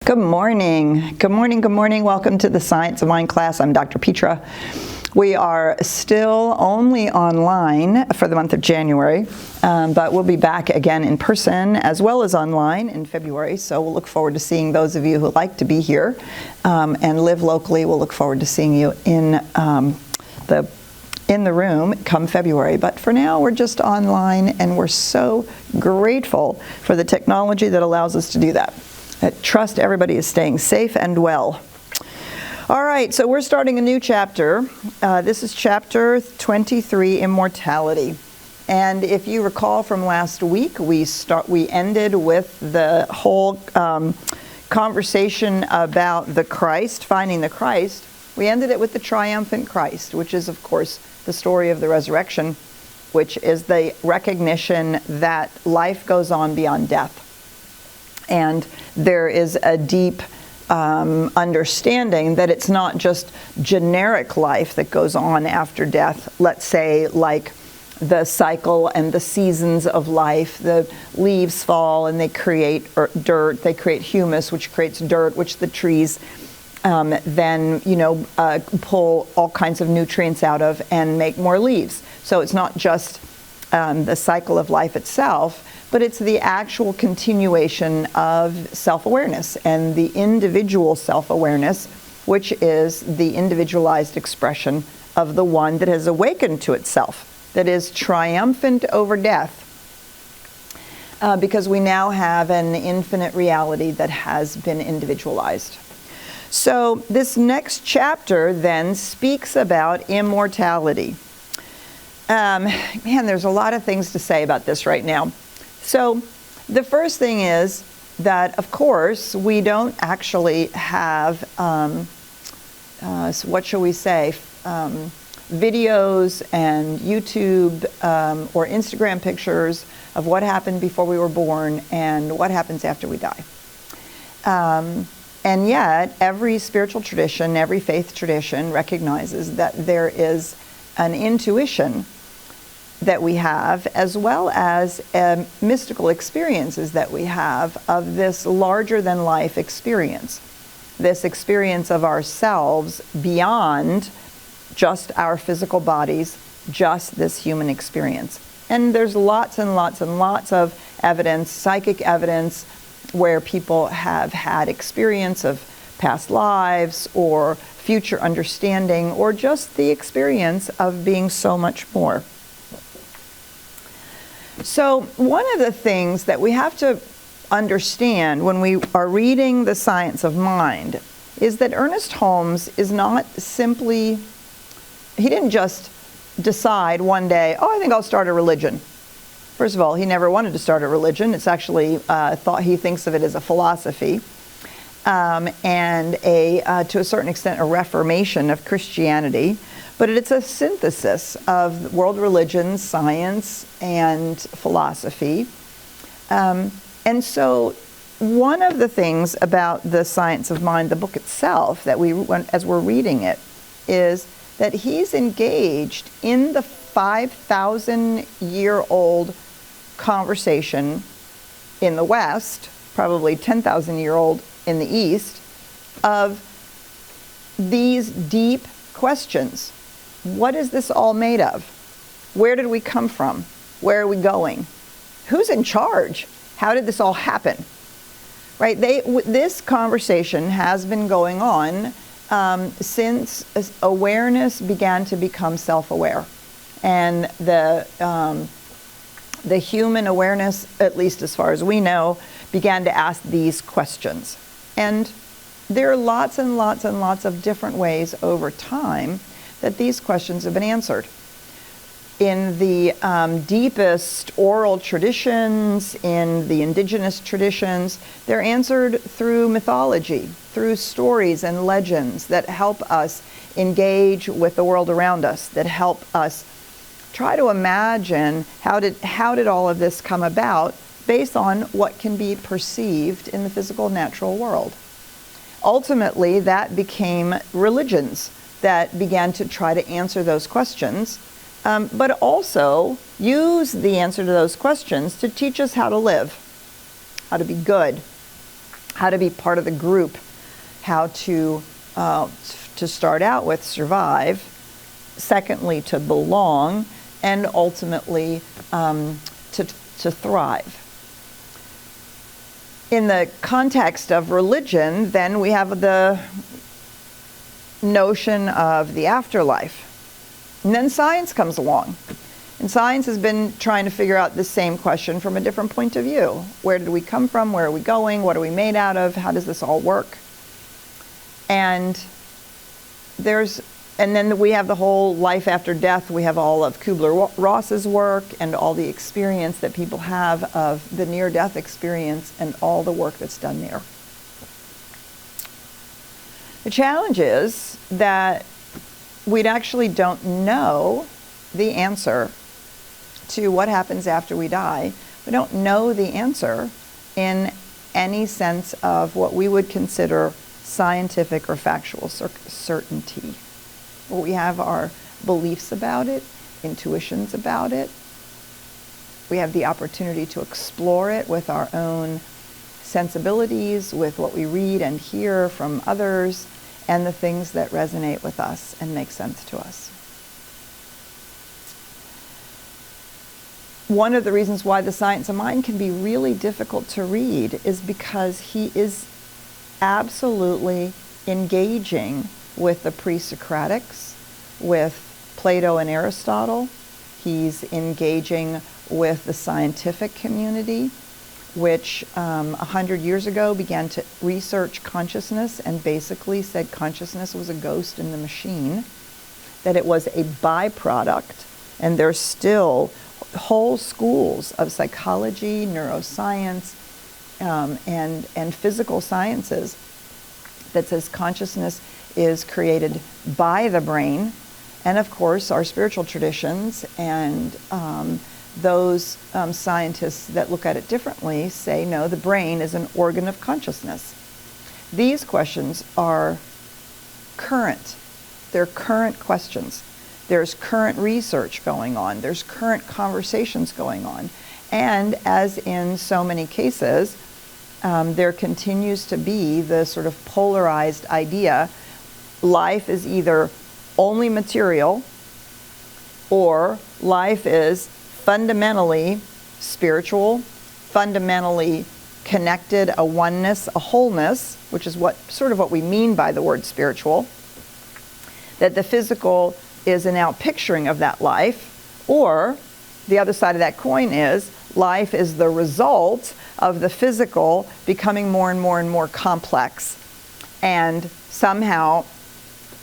Good morning. Good morning. Good morning. Welcome to the Science of Mind class. I'm Dr. Petra. We are still only online for the month of January, but we'll be back again in person as well as online in February. So we'll look forward to seeing those of you who like to be here and live locally. We'll look forward to seeing you in the room come February. But for now, we're just online, and we're so grateful for the technology that allows us to do that. I trust everybody is staying safe and well. All right, so we're starting a new chapter. This is chapter 23, Immortality. And if you recall from last week, we ended with the whole conversation about the Christ, finding the Christ. We ended it with the triumphant Christ, which is, of course, the story of the resurrection, which is the recognition that life goes on beyond death. And there is a deep understanding that it's not just generic life that goes on after death, let's say like the cycle and the seasons of life. The leaves fall and they create dirt, they create humus, which creates dirt, which the trees then pull all kinds of nutrients out of and make more leaves. So it's not just the cycle of life itself, but it's the actual continuation of self-awareness and the individual self-awareness, which is the individualized expression of the one that has awakened to itself, that is triumphant over death, because we now have an infinite reality that has been individualized. So this next chapter then speaks about immortality. Man, there's a lot of things to say about this right now. So the first thing is that, of course, we don't actually have, what shall we say, videos and YouTube or Instagram pictures of what happened before we were born and what happens after we die. And yet, every spiritual tradition, every faith tradition recognizes that there is an intuition that we have, as well as mystical experiences that we have of this larger than life experience, this experience of ourselves beyond just our physical bodies, just this human experience. And there's lots and lots and lots of evidence, psychic evidence, where people have had experience of past lives or future understanding, or just the experience of being so much more. So one of the things that we have to understand when we are reading The Science of Mind is that Ernest Holmes is not simply, he didn't just decide one day, oh, I think I'll start a religion. First of all, he never wanted to start a religion. It's actually he thinks of it as a philosophy, and to a certain extent, a reformation of Christianity. But it's a synthesis of world religions, science, and philosophy. And so one of the things about The Science of Mind, the book itself, that as we're reading it, is that he's engaged in the 5,000-year-old conversation in the West, probably 10,000-year-old in the East, of these deep questions. What is this all made of? Where did we come from? Where are we going? Who's in charge? How did this all happen? Right? This conversation has been going on since awareness began to become self-aware, and the human awareness, at least as far as we know, began to ask these questions. And there are lots and lots and lots of different ways over time that these questions have been answered. In the deepest oral traditions, in the indigenous traditions, they're answered through mythology, through stories and legends that help us engage with the world around us, that help us try to imagine how did all of this come about based on what can be perceived in the physical natural world. Ultimately, that became religions that began to try to answer those questions, but also use the answer to those questions to teach us how to live, how to be good, how to be part of the group, how to start out with survive, secondly to belong, and ultimately to thrive. In the context of religion, then we have the notion of the afterlife. And then science comes along. And science has been trying to figure out the same question from a different point of view. Where did we come from? Where are we going? What are we made out of? How does this all work? And then we have the whole life after death. We have all of Kubler-Ross's work and all the experience that people have of the near-death experience and all the work that's done there. The challenge is that we actually don't know the answer to what happens after we die. We don't know the answer in any sense of what we would consider scientific or factual certainty. We have our beliefs about it, intuitions about it. We have the opportunity to explore it with our own sensibilities, with what we read and hear from others, and the things that resonate with us and make sense to us. One of the reasons why The Science of Mind can be really difficult to read is because he is absolutely engaging with the pre-Socratics, with Plato and Aristotle. He's engaging with the scientific community, which 100 years ago began to research consciousness and basically said consciousness was a ghost in the machine, that it was a byproduct, and there's still whole schools of psychology, neuroscience, and physical sciences that says consciousness is created by the brain. And of course, our spiritual traditions and those scientists that look at it differently say, no, the brain is an organ of consciousness. These questions are current. They're current questions. There's current research going on. There's current conversations going on. And as in so many cases, there continues to be the sort of polarized idea, life is either only material or life is fundamentally spiritual, fundamentally connected, a oneness, a wholeness, which is what we mean by the word spiritual, that the physical is an outpicturing of that life, or the other side of that coin is life is the result of the physical becoming more and more and more complex, and somehow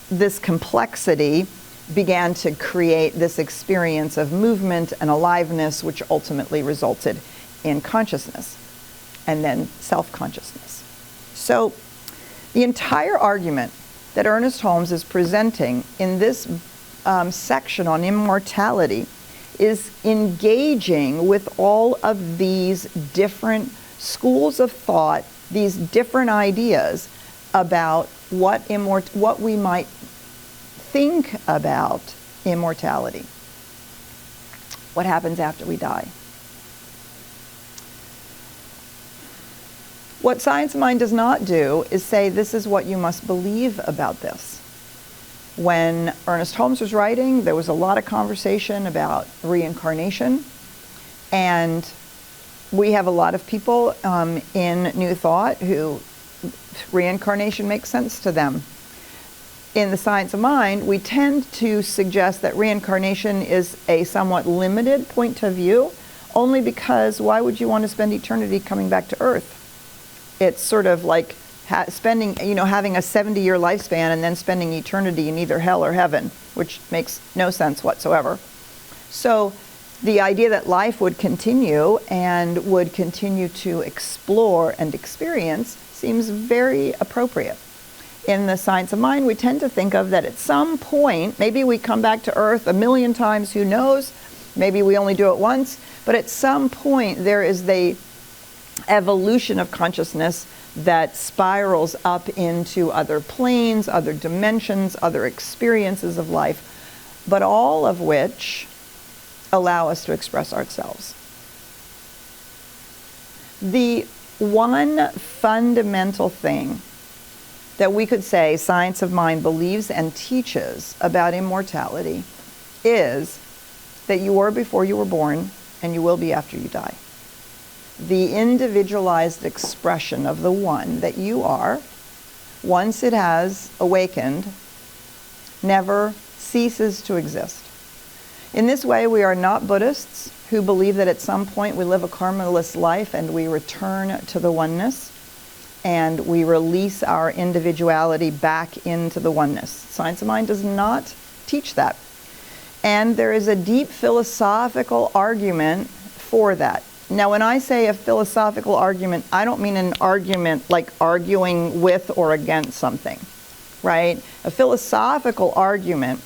this complexity began to create this experience of movement and aliveness, which ultimately resulted in consciousness and then self-consciousness. So the entire argument that Ernest Holmes is presenting in this section on immortality is engaging with all of these different schools of thought, these different ideas about what we might think about immortality. What happens after we die? What Science of Mind does not do is say this is what you must believe about this. When Ernest Holmes was writing, there was a lot of conversation about reincarnation, and we have a lot of people in New Thought who reincarnation makes sense to them. In the Science of Mind, we tend to suggest that reincarnation is a somewhat limited point of view, only because why would you want to spend eternity coming back to Earth? It's sort of like having a 70-year lifespan and then spending eternity in either hell or heaven, which makes no sense whatsoever. So the idea that life would continue and would continue to explore and experience seems very appropriate. In the Science of Mind, we tend to think of that at some point, maybe we come back to Earth 1,000,000 times, who knows? Maybe we only do it once, but at some point there is the evolution of consciousness that spirals up into other planes, other dimensions, other experiences of life, but all of which allow us to express ourselves. The one fundamental thing that we could say science of mind believes and teaches about immortality is that you were before you were born and you will be after you die. The individualized expression of the one that you are, once it has awakened, never ceases to exist. In this way, we are not Buddhists who believe that at some point we live a karmaless life and we return to the oneness and we release our individuality back into the oneness. Science of mind does not teach that. And there is a deep philosophical argument for that. Now, when I say a philosophical argument, I don't mean an argument like arguing with or against something, right? A philosophical argument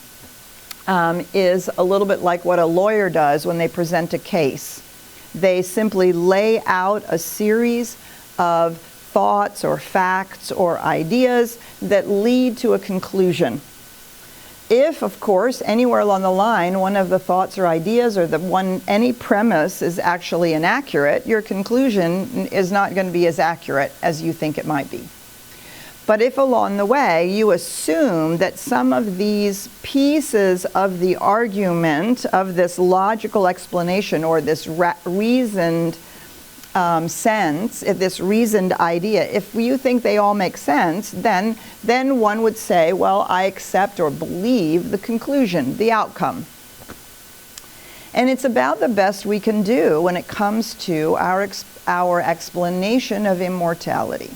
is a little bit like what a lawyer does when they present a case. They simply lay out a series of thoughts or facts or ideas that lead to a conclusion. If, of course, anywhere along the line, one of the thoughts or ideas or any premise is actually inaccurate, your conclusion is not going to be as accurate as you think it might be. But if along the way you assume that some of these pieces of the argument, of this logical explanation or this reasoned sense, this reasoned idea, if you think they all make sense, then one would say, well, I accept or believe the conclusion, the outcome. And it's about the best we can do when it comes to our explanation of immortality.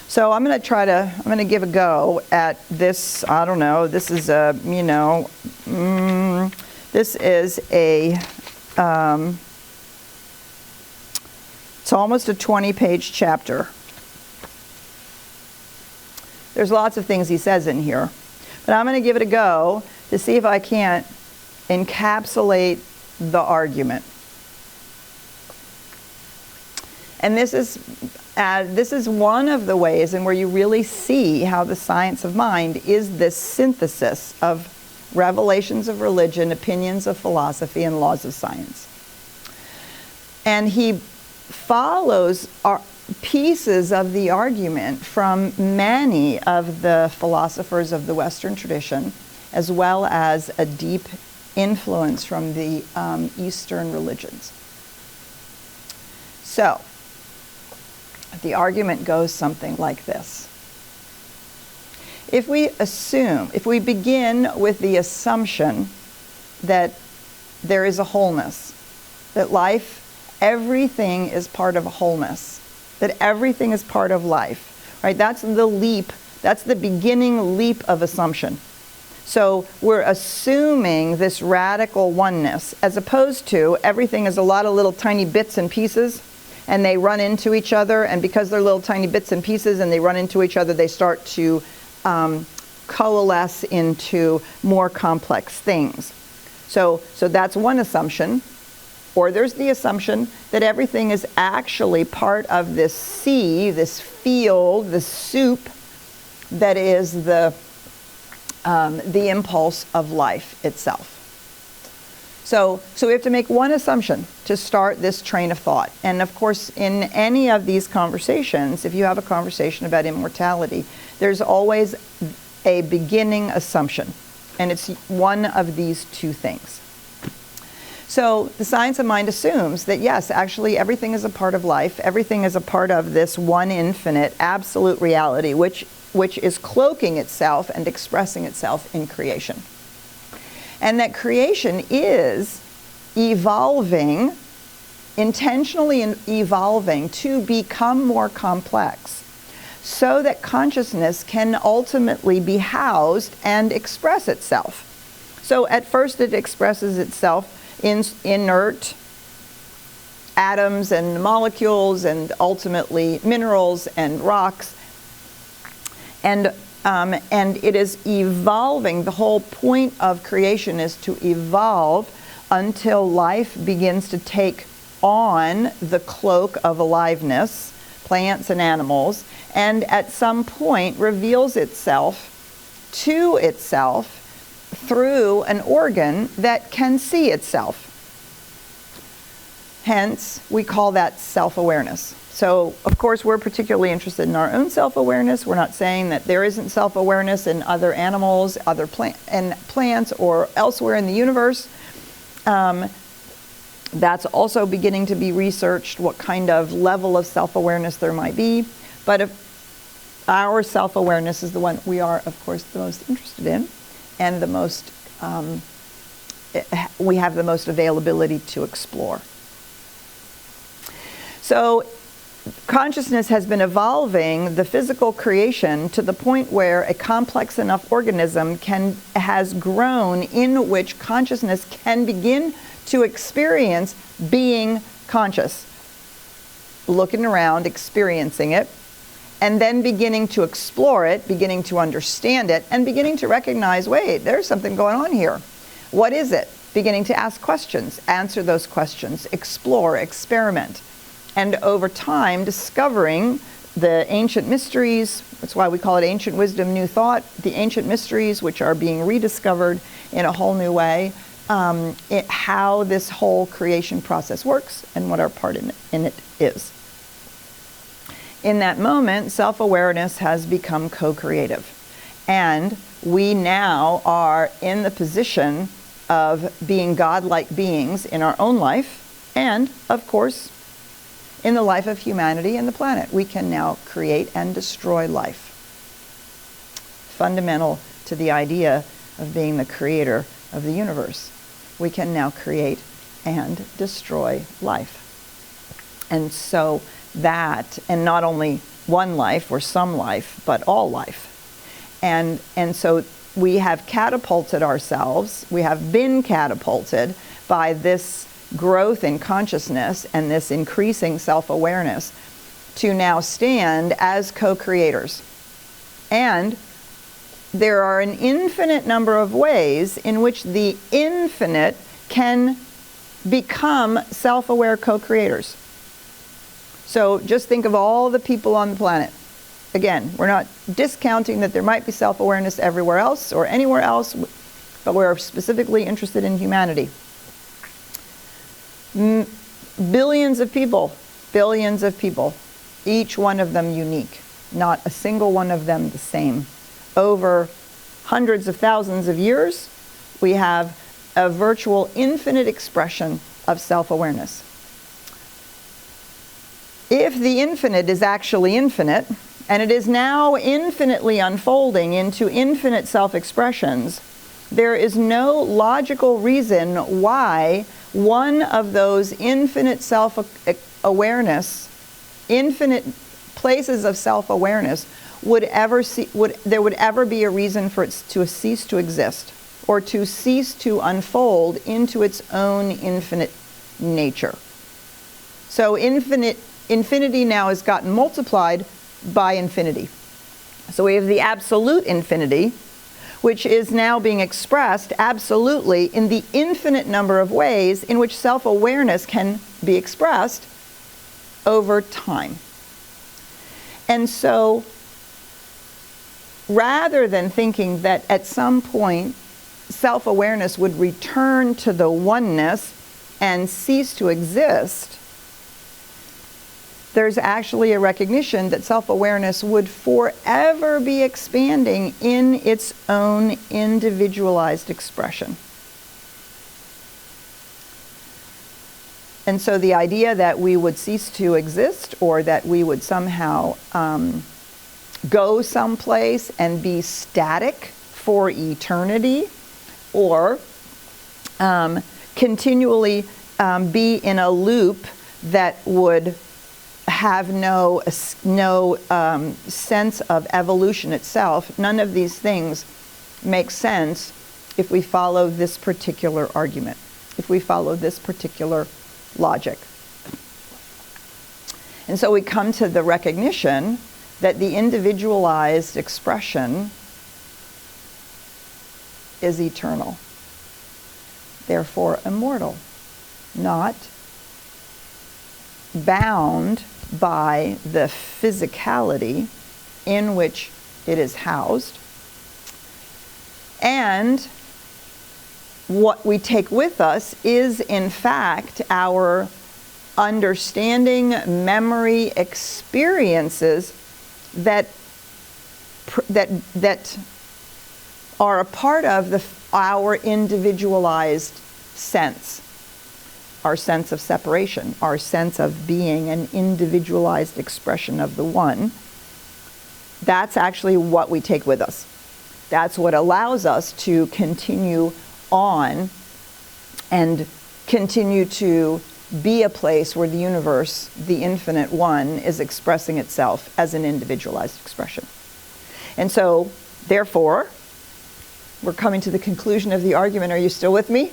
So I'm going to give a go at this. I don't know. This is a, this is a, it's almost a 20-page chapter. There's lots of things he says in here, but I'm going to give it a go to see if I can't encapsulate the argument. And this is one of the ways in where you really see how the science of mind is this synthesis of revelations of religion, opinions of philosophy, and laws of science. And he follows pieces of the argument from many of the philosophers of the Western tradition, as well as a deep influence from the Eastern religions. So, the argument goes something like this. If we begin with the assumption that there is a wholeness, that life, everything is part of a wholeness, that everything is part of life, right? That's the leap, that's the beginning leap of assumption. So we're assuming this radical oneness, as opposed to everything is a lot of little tiny bits and pieces, and they run into each other, and because they're little tiny bits and pieces and they run into each other, they start to coalesce into more complex things. So that's one assumption. Or there's the assumption that everything is actually part of this sea, this field, this soup that is the impulse of life itself. So we have to make one assumption to start this train of thought. And of course, in any of these conversations, if you have a conversation about immortality, there's always a beginning assumption. And it's one of these two things. So the science of mind assumes that yes, actually everything is a part of life. Everything is a part of this one infinite absolute reality, which is cloaking itself and expressing itself in creation. And that creation is evolving, intentionally evolving to become more complex, so that consciousness can ultimately be housed and express itself. So at first it expresses itself in inert atoms and molecules and ultimately minerals and rocks. And it is evolving. The whole point of creation is to evolve until life begins to take on the cloak of aliveness, plants and animals, and at some point reveals itself to itself through an organ that can see itself. Hence, we call that self-awareness. So, of course, we're particularly interested in our own self-awareness. We're not saying that there isn't self-awareness in other animals, other plants, or elsewhere in the universe. That's also beginning to be researched, what kind of level of self-awareness there might be. But if our self-awareness is the one we are, of course, the most interested in, and the most, we have the most availability to explore. So consciousness has been evolving the physical creation to the point where a complex enough organism has grown in which consciousness can begin to experience being conscious, looking around, experiencing it, and then beginning to explore it, beginning to understand it, and beginning to recognize, wait, there's something going on here. What is it? Beginning to ask questions, answer those questions, explore, experiment. And over time, discovering the ancient mysteries. That's why we call it ancient wisdom, new thought. The ancient mysteries, which are being rediscovered in a whole new way, how this whole creation process works and what our part in it is. In that moment, self-awareness has become co-creative. And we now are in the position of being godlike beings in our own life and, of course, in the life of humanity and the planet. We can now create and destroy life. Fundamental to the idea of being the creator of the universe. We can now create and destroy life. And so that, and not only one life or some life, but all life. And so we have catapulted ourselves, we have been catapulted by this growth in consciousness and this increasing self-awareness to now stand as co-creators. And there are an infinite number of ways in which the infinite can become self-aware co-creators. So just think of all the people on the planet. Again, we're not discounting that there might be self-awareness everywhere else or anywhere else, but we're specifically interested in humanity. Billions of people, each one of them unique, not a single one of them the same. Over hundreds of thousands of years, we have a virtual infinite expression of self-awareness. If the infinite is actually infinite, and it is now infinitely unfolding into infinite self-expressions, there is no logical reason why one of those infinite self-awareness, infinite places of self-awareness there would ever be a reason for it to cease to exist or to cease to unfold into its own infinite nature. So infinity now has gotten multiplied by infinity. So we have the absolute infinity, which is now being expressed absolutely in the infinite number of ways in which self-awareness can be expressed over time. And so, rather than thinking that at some point self-awareness would return to the oneness and cease to exist, there's actually a recognition that self-awareness would forever be expanding in its own individualized expression. And so the idea that we would cease to exist or that we would somehow go someplace and be static for eternity or continually be in a loop that would have no sense of evolution itself. None of these things make sense if we follow this particular argument, if we follow this particular logic. And so we come to the recognition that the individualized expression is eternal, therefore immortal, not bound by the physicality in which it is housed. And what we take with us is, in fact, our understanding, memory, experiences that are a part of our individualized sense, our sense of separation, our sense of being an individualized expression of the one. That's actually what we take with us. That's what allows us to continue on and continue to be a place where the universe, the infinite one, is expressing itself as an individualized expression. And so, therefore, we're coming to the conclusion of the argument. Are you still with me?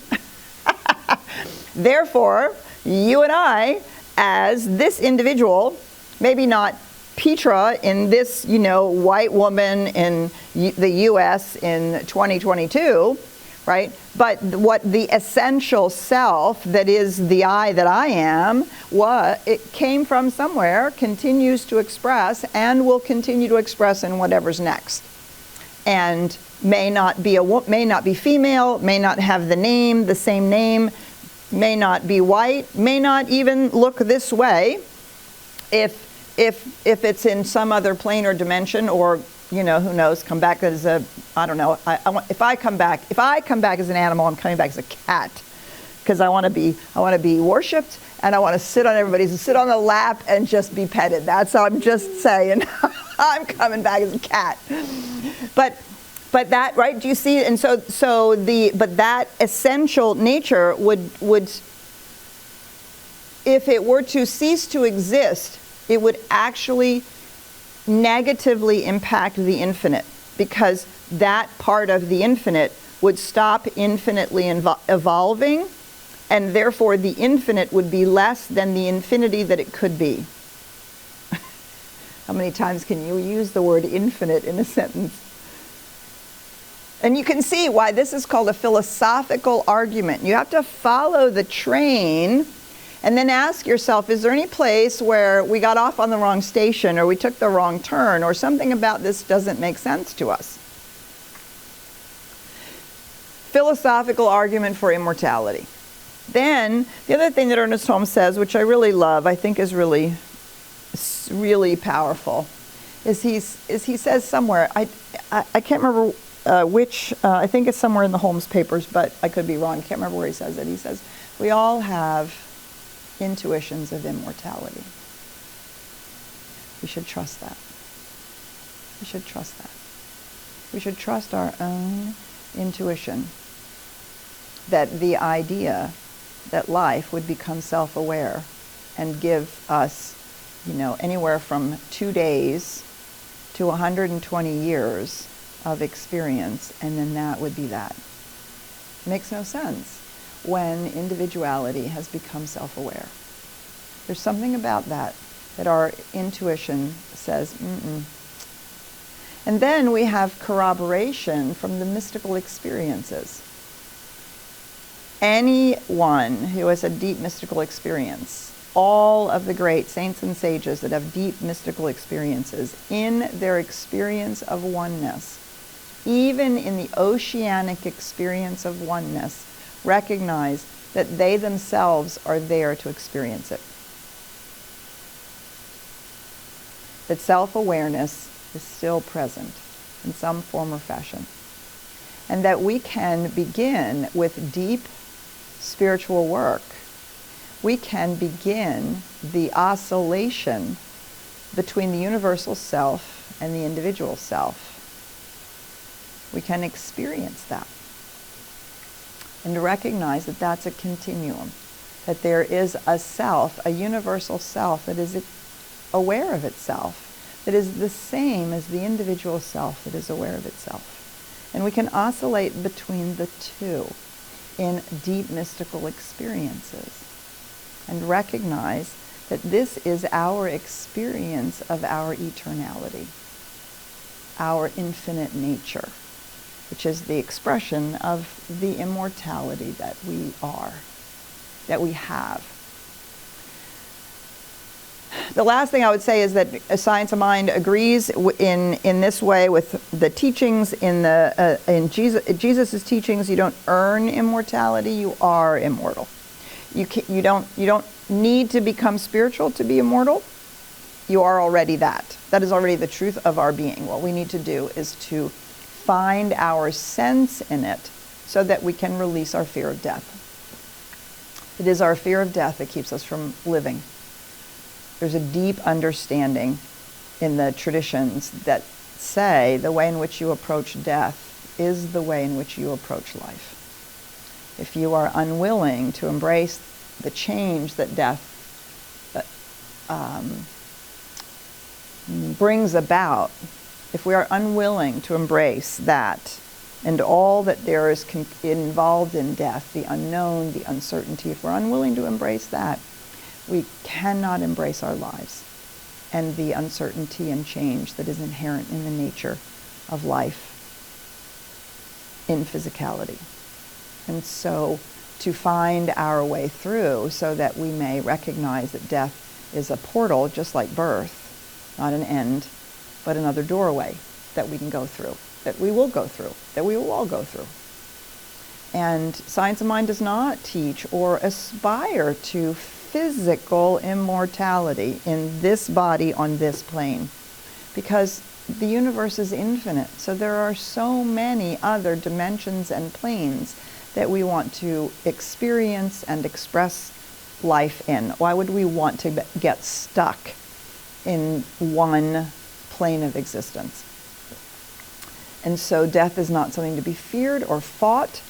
Therefore, you and I, as this individual, maybe not Petra in this, white woman in the U.S. in 2022, right? But what the essential self that is the I that I am, it came from somewhere, continues to express, and will continue to express in whatever's next. And may not be female, may not have the same name, may not be white, may not even look this way. If it's in some other plane or dimension, or who knows, come back as I don't know. If I come back as an animal, I'm coming back as a cat, because I want to be worshipped, and I want to sit on the lap and just be petted. That's how I'm just saying. I'm coming back as a cat. But that, right? Do you see? And but that essential nature would, if it were to cease to exist, it would actually negatively impact the infinite, because that part of the infinite would stop infinitely evolving, and therefore the infinite would be less than the infinity that it could be. How many times can you use the word infinite in a sentence? And you can see why this is called a philosophical argument. You have to follow the train and then ask yourself, is there any place where we got off on the wrong station, or we took the wrong turn, or something about this doesn't make sense to us? Philosophical argument for immortality. Then, the other thing that Ernest Holmes says, which I really love, I think is really, really powerful, is he says somewhere, I can't remember which, I think it's somewhere in the Holmes papers, but I could be wrong, I can't remember where he says it. He says, we all have intuitions of immortality. We should trust that. We should trust that. We should trust our own intuition that the idea that life would become self-aware and give us, anywhere from 2 days to 120 years of experience, and then that would be that. It makes no sense when individuality has become self-aware. There's something about that our intuition says, mm-mm. And then we have corroboration from the mystical experiences. Anyone who has a deep mystical experience, all of the great saints and sages that have deep mystical experiences, in their experience of oneness, even in the oceanic experience of oneness, recognize that they themselves are there to experience it. That self-awareness is still present in some form or fashion. And that we can begin with deep spiritual work. We can begin the oscillation between the universal self and the individual self. We can experience that. And to recognize that that's a continuum, that there is a self, a universal self that is aware of itself, that is the same as the individual self that is aware of itself. And we can oscillate between the two in deep mystical experiences and recognize that this is our experience of our eternality, our infinite nature, which is the expression of the immortality that we are, that we have. The last thing I would say is that Science of Mind agrees in this way with the teachings in Jesus' teachings. You don't earn immortality, you are immortal. You don't need to become spiritual to be immortal. You are already that. That is already the truth of our being. What we need to do is to find our sense in it so that we can release our fear of death. It is our fear of death that keeps us from living. There's a deep understanding in the traditions that say the way in which you approach death is the way in which you approach life. If you are unwilling to embrace the change that death brings about, if we are unwilling to embrace that and all that there is involved in death, the unknown, the uncertainty, if we're unwilling to embrace that, we cannot embrace our lives and the uncertainty and change that is inherent in the nature of life in physicality. And so to find our way through so that we may recognize that death is a portal, just like birth, not an end, but another doorway that we can go through, that we will go through, that we will all go through. And Science of Mind does not teach or aspire to physical immortality in this body on this plane, because the universe is infinite. So there are so many other dimensions and planes that we want to experience and express life in. Why would we want to get stuck in one plane of existence? And so death is not something to be feared or fought,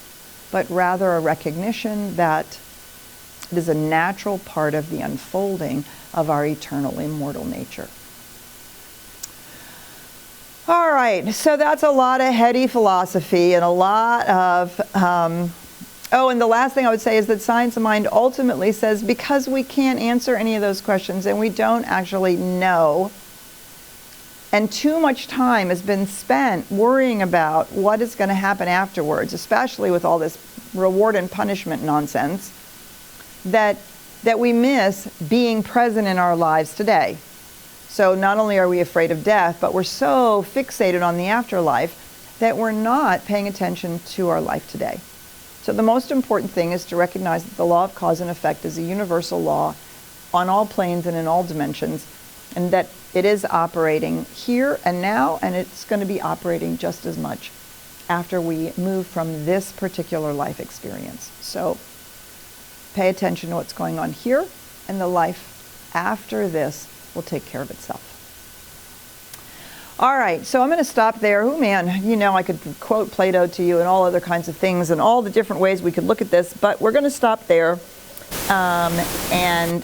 but rather a recognition that it is a natural part of the unfolding of our eternal immortal nature. All right, so that's a lot of heady philosophy and a lot of, and the last thing I would say is that Science of Mind ultimately says because we can't answer any of those questions and we don't actually know, and too much time has been spent worrying about what is going to happen afterwards, especially with all this reward and punishment nonsense, that we miss being present in our lives today. So not only are we afraid of death, but we're so fixated on the afterlife that we're not paying attention to our life today. So the most important thing is to recognize that the law of cause and effect is a universal law on all planes and in all dimensions, and that it is operating here and now, and it's going to be operating just as much after we move from this particular life experience. So pay attention to what's going on here, and the life after this will take care of itself. All right, so I'm going to stop there. Oh man, you know I could quote Plato to you and all other kinds of things and all the different ways we could look at this, but we're going to stop there. I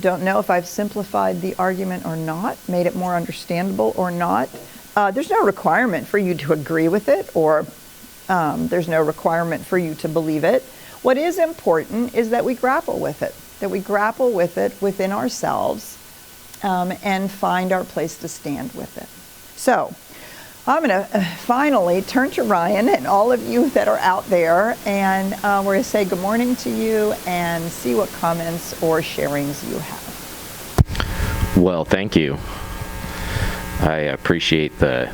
don't know if I've simplified the argument or not, made it more understandable or not. There's no requirement for you to agree with it, or there's no requirement for you to believe it. What is important is that we grapple with it, within ourselves, and find our place to stand with it. So I'm going to finally turn to Ryan and all of you that are out there, and we're going to say good morning to you and see what comments or sharings you have. Well, thank you. I appreciate the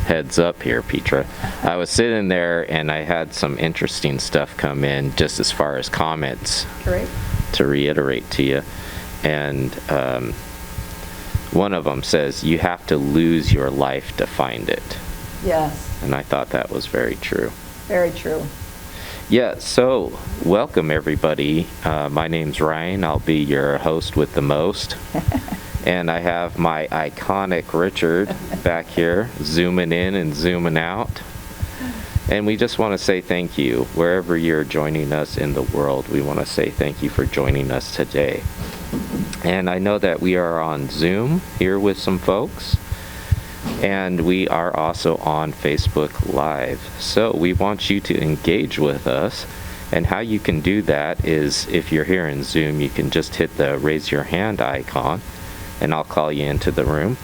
heads up here, Petra. I was sitting there and I had some interesting stuff come in just as far as comments. Great. To reiterate to you. And one of them says, you have to lose your life to find it. Yes. And I thought that was very true. Very true. Yeah, so welcome everybody. My name's Ryan. I'll be your host with the most. And I have my iconic Richard back here, zooming in and zooming out. And we just want to say thank you. Wherever you're joining us in the world, we want to say thank you for joining us today. And I know that we are on Zoom here with some folks. And we are also on Facebook Live. So we want you to engage with us. And how you can do that is, if you're here in Zoom, you can just hit the raise your hand icon, and I'll call you into the room.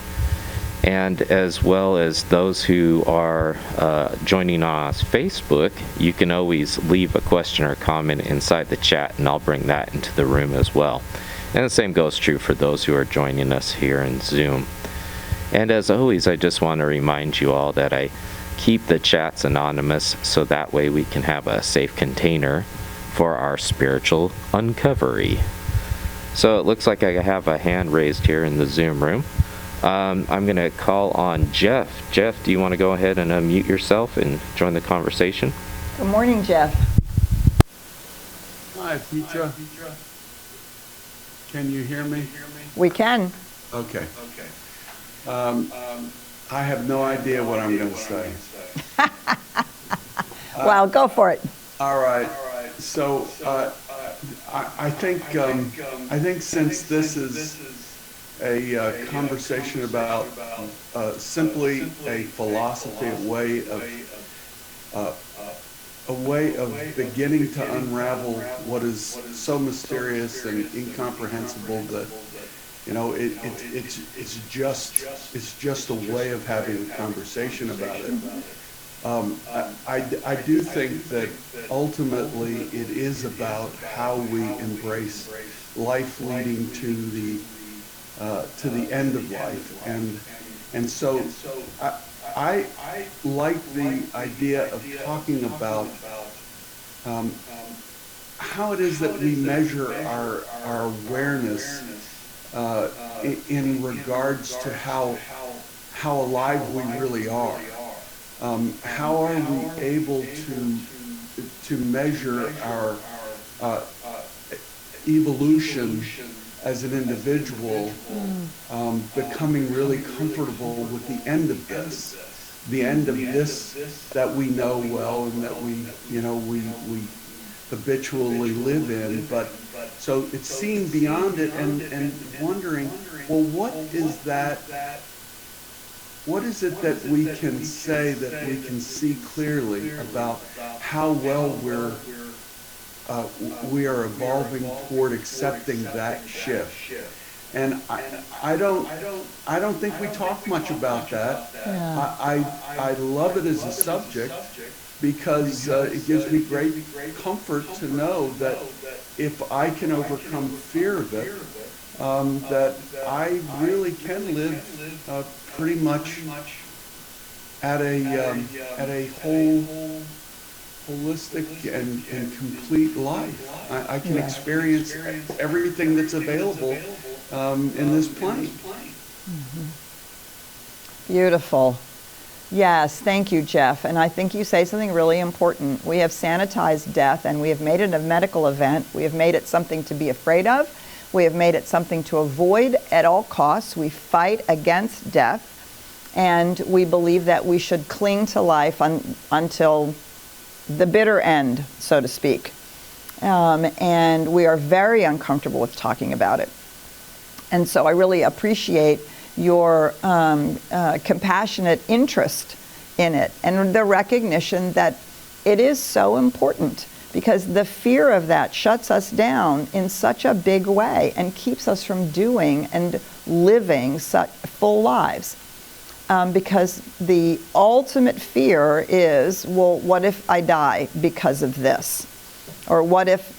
And as well as those who are joining on Facebook, you can always leave a question or comment inside the chat, and I'll bring that into the room as well. And the same goes true for those who are joining us here in Zoom. And as always, I just want to remind you all that I keep the chats anonymous, so that way we can have a safe container for our spiritual uncovery. So it looks like I have a hand raised here in the Zoom room. I'm going to call on Jeff. Jeff, do you want to go ahead and unmute yourself and join the conversation? Good morning, Jeff. Hi, Petra. Can you hear me? We can. Okay. I have no idea what I'm going to say. Well, go for it. All right. So I think since this is a conversation about simply a philosophy, a way of beginning to unravel what is so mysterious and incomprehensible that, you know, it's just a way of having a conversation about it. I do think that ultimately it is about how we embrace life leading to the end of life, and so I like the idea of talking about how it is that we measure our awareness in regards to how alive we really are. How are we able to measure our evolution as an individual, becoming really comfortable with the end of this, that we know well and that we habitually live in, but so it's seeing beyond it and wondering, well, what is that? What is it that we can say, that we can see clearly about how well we are evolving toward accepting that shift? And I don't think we talk much about that. Yeah. I love it as a subject because it gives me great comfort to know that if I can overcome fear of it, that I really can live pretty much at a holistic and complete life. I can experience everything that's available in this plane. Beautiful. Yes, thank you, Jeff. And I think you say something really important. We have sanitized death and we have made it a medical event. We have made it something to be afraid of. We have made it something to avoid at all costs. We fight against death. And we believe that we should cling to life until the bitter end, so to speak. And we are very uncomfortable with talking about it. And so I really appreciate your compassionate interest in it and the recognition that it is so important, because the fear of that shuts us down in such a big way and keeps us from doing and living such full lives. Because the ultimate fear is, well, what if I die because of this? Or what if,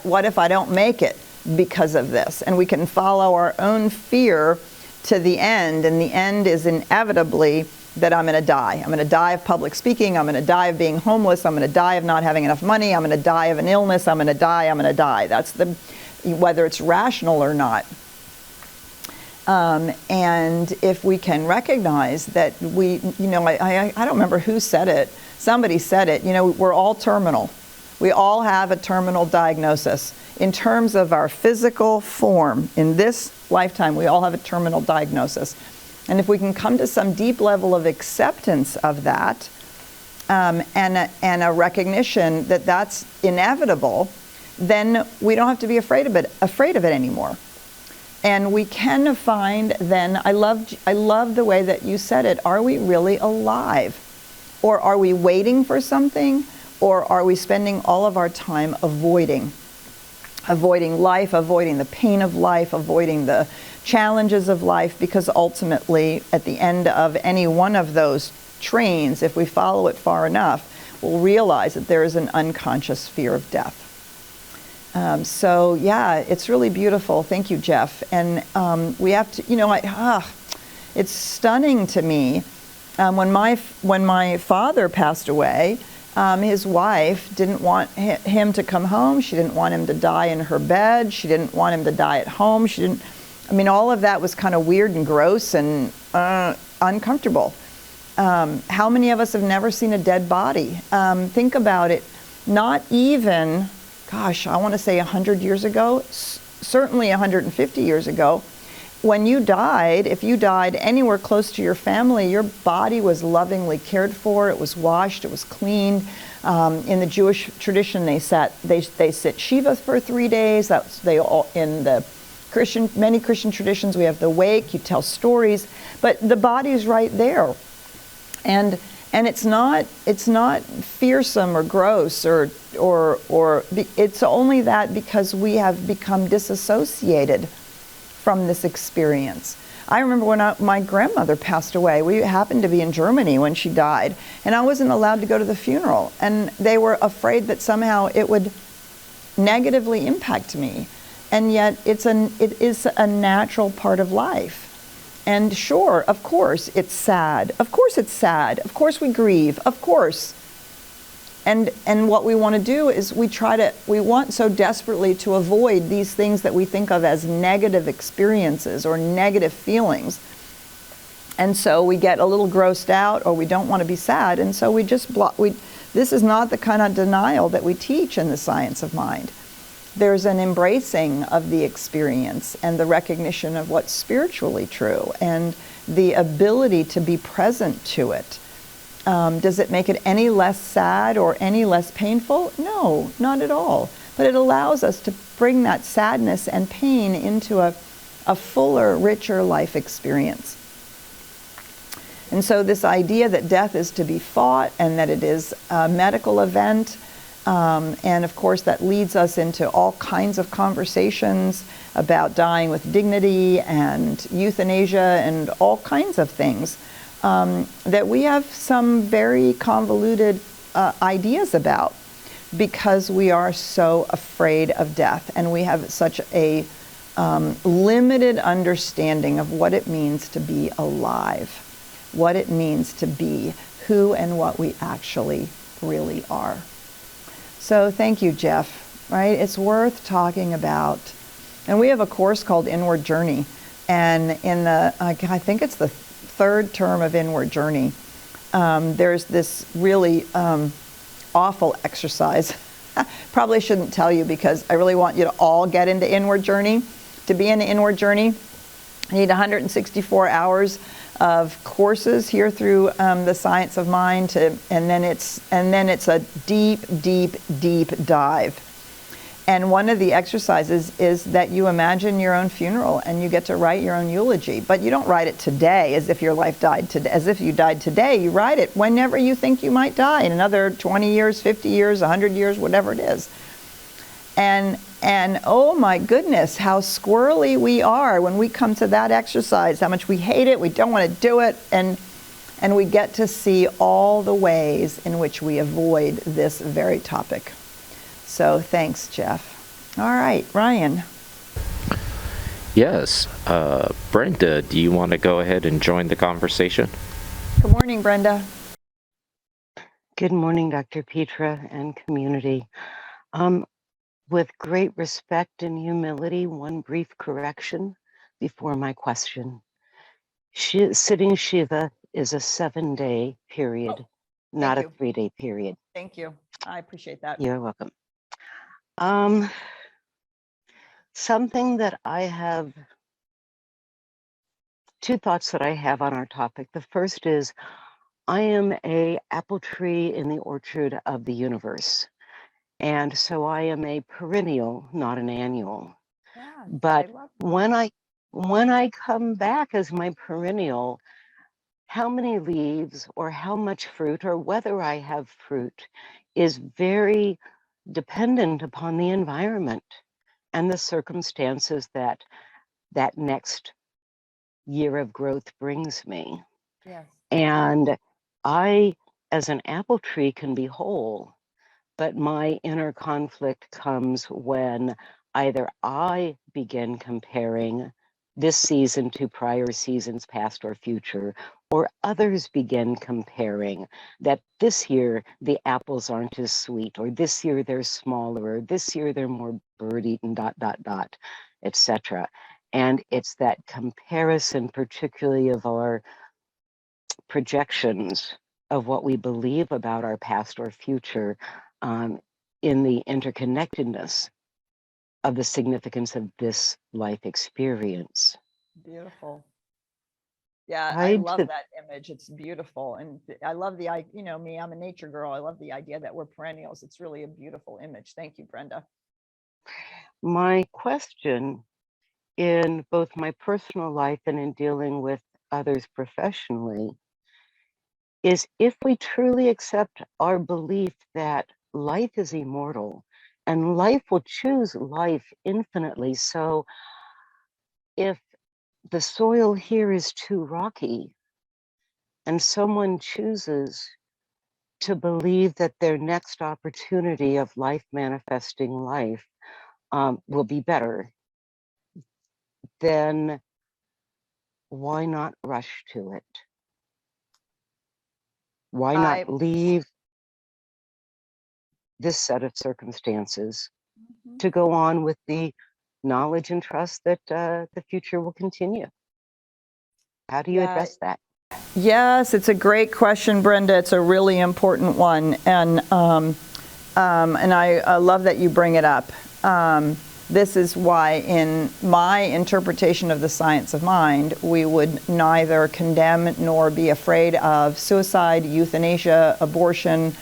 what if I don't make it because of this? And we can follow our own fear to the end, and the end is inevitably that I'm going to die. I'm going to die of public speaking. I'm going to die of being homeless. I'm going to die of not having enough money. I'm going to die of an illness. I'm going to die. That's whether it's rational or not. And if we can recognize that I don't remember who said it. Somebody said it, we're all terminal. We all have a terminal diagnosis. In terms of our physical form, in this lifetime, we all have a terminal diagnosis. And if we can come to some deep level of acceptance of that, and a recognition that that's inevitable, then we don't have to be afraid of it anymore. And we can find then, I love the way that you said it, are we really alive? Or are we waiting for something? Or are we spending all of our time avoiding life, avoiding the pain of life, avoiding the challenges of life? Because ultimately, at the end of any one of those trains, if we follow it far enough, we'll realize that there is an unconscious fear of death. So yeah, it's really beautiful. Thank you, Jeff. And we have to, it's stunning to me. When my father passed away, His wife didn't want him to come home. She didn't want him to die in her bed. She didn't want him to die at home. All of that was kind of weird and gross and uncomfortable. How many of us have never seen a dead body? Think about it. Not even, gosh, I want to say 100 years ago, certainly 150 years ago, when you died, if you died anywhere close to your family, your body was lovingly cared for. It was washed. It was cleaned. In the Jewish tradition, they sit Shiva for 3 days. In the many Christian traditions, we have the wake. You tell stories, but the body's right there, and it's not fearsome or gross or it's only that because we have become disassociated from this experience. I remember when my grandmother passed away. We happened to be in Germany when she died, and I wasn't allowed to go to the funeral, and they were afraid that somehow it would negatively impact me. And yet it is a natural part of life. And sure, of course it's sad. Of course it's sad. Of course we grieve. Of course. And what we want to do is we want so desperately to avoid these things that we think of as negative experiences or negative feelings. And so we get a little grossed out, or we don't want to be sad, and so we just this is not the kind of denial that we teach in the science of mind. There's an embracing of the experience and the recognition of what's spiritually true and the ability to be present to it. Does it make it any less sad or any less painful? No, not at all. But it allows us to bring that sadness and pain into a fuller, richer life experience. And so this idea that death is to be fought and that it is a medical event, and of course that leads us into all kinds of conversations about dying with dignity and euthanasia and all kinds of things that we have some very convoluted ideas about because we are so afraid of death, and we have such a limited understanding of what it means to be alive, what it means to be who and what we actually really are. So thank you, Jeff, right? It's worth talking about. And we have a course called Inward Journey, and in I think it's the third term of Inward Journey, there's this really awful exercise. Probably shouldn't tell you because I really want you to all get into Inward Journey. To be in the Inward Journey, you need 164 hours of courses here through the Science of Mind, and then it's a deep, deep, deep dive. And one of the exercises is that you imagine your own funeral and you get to write your own eulogy. But you don't write it today as if your life died today, as if you died today. You write it whenever you think you might die, in another 20 years, 50 years, 100 years, whatever it is. And oh my goodness, how squirrely we are when we come to that exercise, how much we hate it, we don't want to do it, and we get to see all the ways in which we avoid this very topic. So thanks, Jeff. All right, Ryan. Yes. Brenda, do you want to go ahead and join the conversation? Good morning, Brenda. Good morning, Dr. Petra and community. With great respect and humility, one brief correction before my question. Sitting Shiva is a 7-day period, not a 3-day period. Thank you. I appreciate that. You're welcome. Something that I have, two thoughts that I have on our topic. The first is, I am an apple tree in the orchard of the universe. And so I am a perennial, not an annual. Yeah, but when I come back as my perennial, how many leaves or how much fruit or whether I have fruit is very dependent upon the environment and the circumstances that next year of growth brings me. Yes. And I, as an apple tree, can be whole, but my inner conflict comes when either I begin comparing this season to prior seasons, past or future, or others begin comparing that this year the apples aren't as sweet, or this year they're smaller, or this year they're more bird-eaten, etc. And it's that comparison, particularly of our projections of what we believe about our past or future, in the interconnectedness of the significance of this life experience. Beautiful. Yeah, I Tied love to that image. It's beautiful. And I love me, I'm a nature girl. I love the idea that we're perennials. It's really a beautiful image. Thank you, Brenda. my question in both my personal life and in dealing with others professionally is, if we truly accept our belief that life is immortal and life will choose life infinitely. So if the soil here is too rocky and someone chooses to believe that their next opportunity of life manifesting life will be better, then why not rush to it? Why not leave this set of circumstances to go on with the knowledge and trust that the future will continue? How do you address that? Yes, it's a great question, Brenda. It's a really important one, and I love that you bring it up. This is why, in my interpretation of the science of mind, we would neither condemn nor be afraid of suicide, euthanasia, abortion,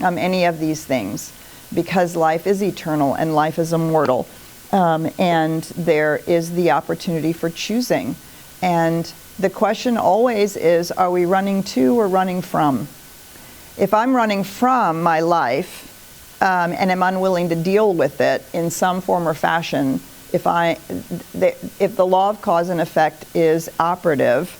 any of these things, because life is eternal and life is immortal, and there is the opportunity for choosing. And the question always is, are we running to or running from? If I'm running from my life and am unwilling to deal with it in some form or fashion, if the law of cause and effect is operative,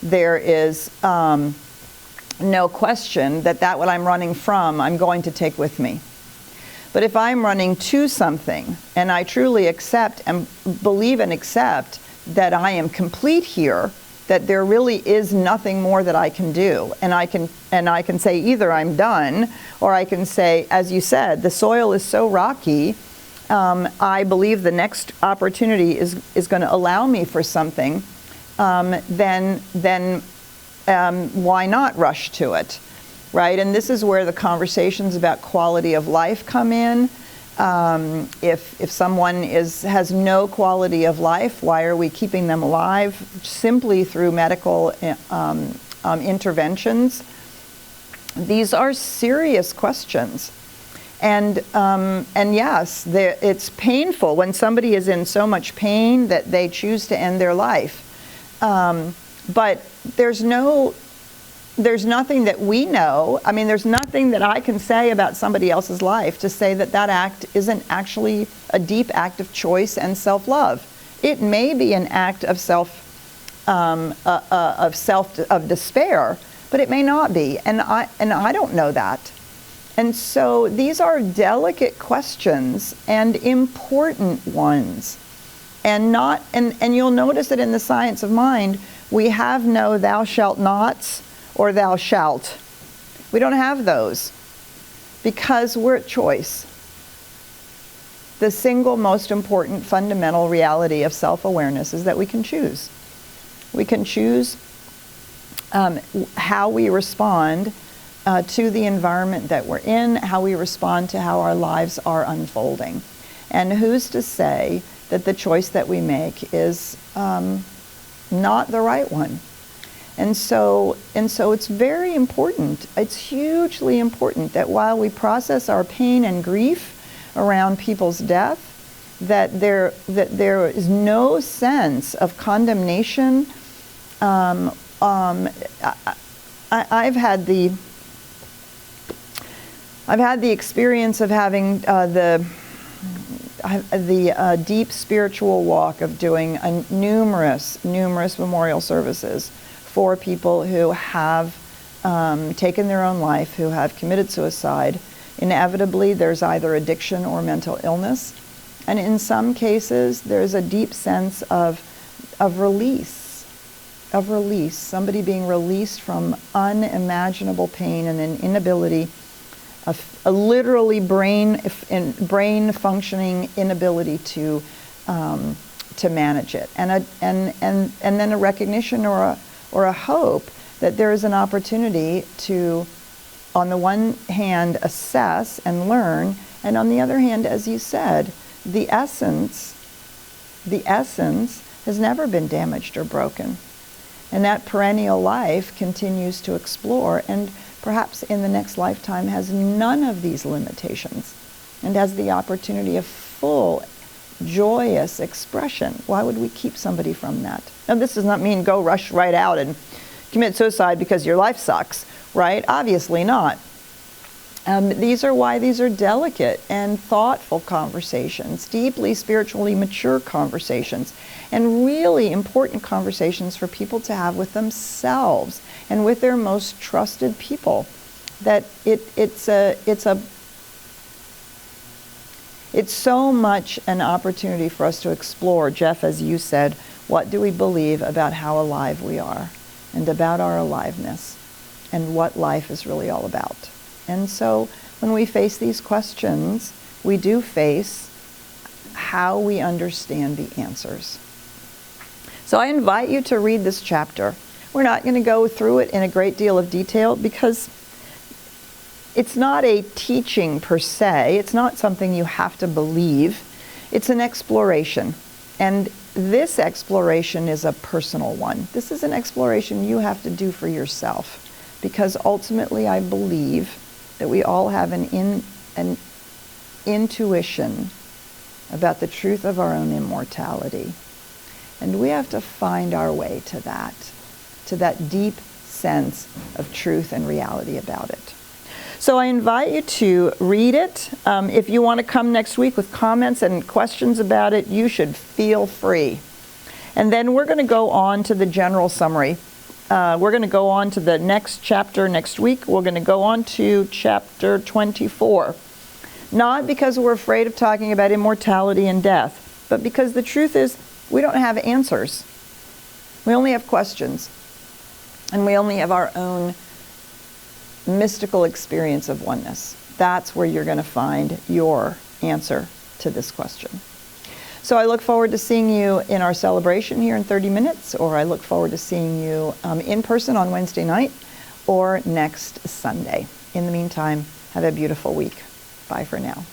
there is no question that what I'm running from, I'm going to take with me. But if I'm running to something, and I truly accept and believe and accept that I am complete here, that there really is nothing more that I can do, and I can say either I'm done, or I can say, as you said, the soil is so rocky, I believe the next opportunity is going to allow me for something, then why not rush to it, right? And this is where the conversations about quality of life come in. If someone has no quality of life, why are we keeping them alive? Simply through medical interventions. These are serious questions. And yes, it's painful when somebody is in so much pain that they choose to end their life. But there's nothing that we know. I mean, there's nothing that I can say about somebody else's life to say that act isn't actually a deep act of choice and self-love. It may be an act of despair, but it may not be, and I don't know that. And so these are delicate questions and important ones, and you'll notice that in the science of mind we have no thou shalt nots or thou shalt. We don't have those because we're at choice. The single most important fundamental reality of self-awareness is that we can choose. We can choose how we respond to the environment that we're in, how we respond to how our lives are unfolding. And who's to say that the choice that we make is not the right one? And so it's very important, it's hugely important that while we process our pain and grief around people's death, that there is no sense of condemnation. I've had the experience of having the deep spiritual walk of doing numerous memorial services for people who have taken their own life, who have committed suicide. Inevitably, there's either addiction or mental illness. And in some cases, there's a deep sense of release, of release, somebody being released from unimaginable pain and an inability, a literally brain functioning inability to manage it, and then a recognition or a hope that there is an opportunity to, on the one hand, assess and learn, and on the other hand, as you said, the essence has never been damaged or broken. And that perennial life continues to explore, and perhaps in the next lifetime has none of these limitations and has the opportunity of full, joyous expression. Why would we keep somebody from that? Now, this does not mean go rush right out and commit suicide because your life sucks, right? Obviously not. These are why these are delicate and thoughtful conversations, deeply spiritually mature conversations, and really important conversations for people to have with themselves and with their most trusted people. That it's so much an opportunity for us to explore, Jeff, as you said, what do we believe about how alive we are and about our aliveness and what life is really all about. And so when we face these questions, we do face how we understand the answers. So I invite you to read this chapter. We're not going to go through it in a great deal of detail because it's not a teaching per se. It's not something you have to believe. It's an exploration. And this exploration is a personal one. This is an exploration you have to do for yourself, because ultimately I believe that we all have an intuition about the truth of our own immortality. And we have to find our way to that deep sense of truth and reality about it. So I invite you to read it. If you want to come next week with comments and questions about it, you should feel free. And then we're going to go on to the general summary. We're going to go on to the next chapter next week. We're going to go on to chapter 24. Not because we're afraid of talking about immortality and death, but because the truth is we don't have answers. We only have questions. And we only have our own mystical experience of oneness. That's where you're going to find your answer to this question. So I look forward to seeing you in our celebration here in 30 minutes, or I look forward to seeing you in person on Wednesday night or next Sunday. In the meantime, have a beautiful week. Bye for now.